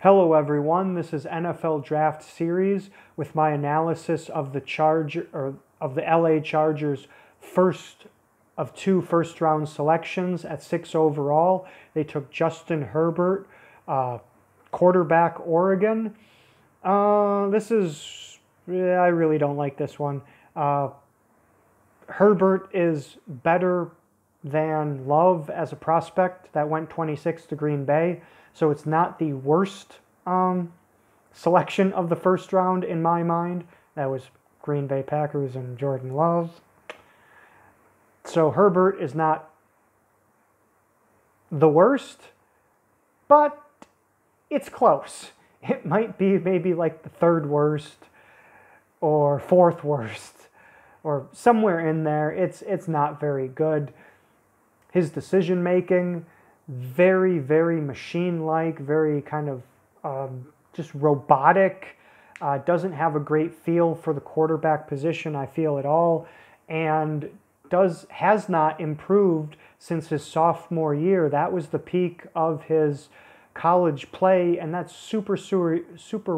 Hello everyone, this is NFL Draft Series with my analysis of the LA Chargers' first of two first-round selections at 6 overall. They took Justin Herbert, quarterback, Oregon. I really don't like this one. Herbert is better than Love as a prospect that went 26 to Green Bay. So it's not the worst selection of the first round in my mind. That was Green Bay Packers and Jordan Love. So Herbert is not the worst, but it's close. It might be maybe like the third worst or fourth worst or somewhere in there. It's not very good. His decision making, very, very machine-like, very kind of just robotic. Doesn't have a great feel for the quarterback position, I feel, at all, and has not improved since his sophomore year. That was the peak of his college play, and that's super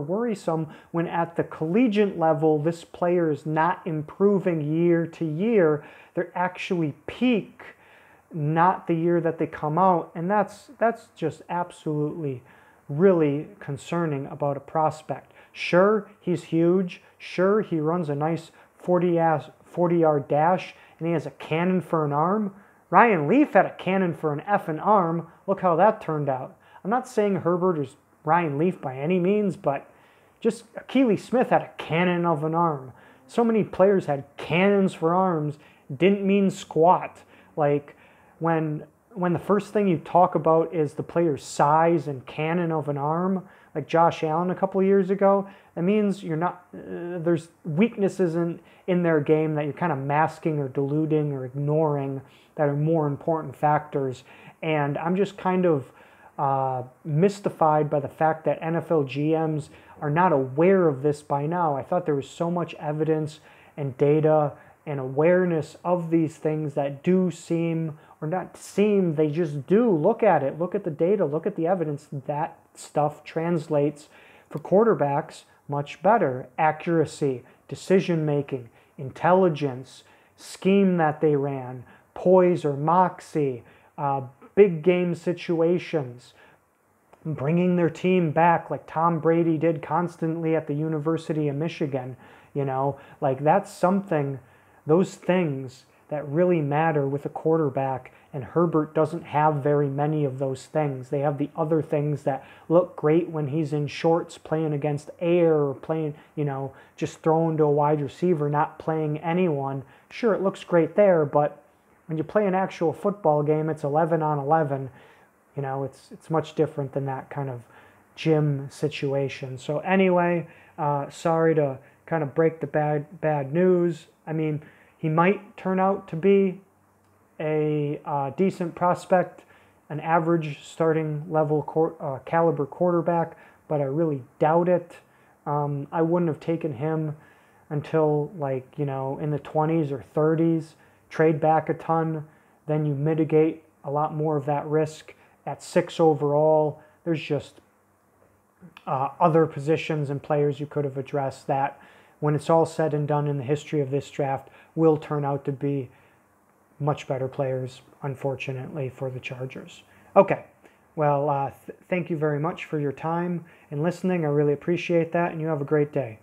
worrisome when at the collegiate level this player is not improving year to year. They're actually peak, not the year that they come out, and that's just absolutely really concerning about a prospect. Sure, he's huge. Sure, he runs a nice 40-yard dash, and he has a cannon for an arm. Ryan Leaf had a cannon for an effing arm. Look how that turned out. I'm not saying Herbert is Ryan Leaf by any means, but just Akili Smith had a cannon of an arm. So many players had cannons for arms, didn't mean squat. Like, when the first thing you talk about is the player's size and cannon of an arm, like Josh Allen a couple of years ago, that means you're not, there's weaknesses in their game that you're kind of masking or diluting or ignoring that are more important factors. And I'm just kind of mystified by the fact that NFL GMs are not aware of this by now. I thought there was so much evidence and data and awareness of these things that do seem, or not seem, they just do. Look at it. Look at the data. Look at the evidence. That stuff translates for quarterbacks much better. Accuracy, decision-making, intelligence, scheme that they ran, poise or moxie, big game situations, bringing their team back like Tom Brady did constantly at the University of Michigan. You know, like that's something, those things that really matter with a quarterback, and Herbert doesn't have very many of those things. They have the other things that look great when he's in shorts playing against air or playing, you know, just throwing to a wide receiver, not playing anyone. Sure, it looks great there, but when you play an actual football game, it's 11 on 11. You know, it's much different than that kind of gym situation. So anyway, sorry to kind of break the bad news. I mean, he might turn out to be a decent prospect, an average starting level caliber quarterback, but I really doubt it. I wouldn't have taken him until, like, you know, in the 20s or 30s. Trade back a ton, then you mitigate a lot more of that risk. At 6 overall, there's just other positions and players you could have addressed that, when it's all said and done in the history of this draft, will turn out to be much better players, unfortunately, for the Chargers. Okay, well, thank you very much for your time and listening. I really appreciate that, and you have a great day.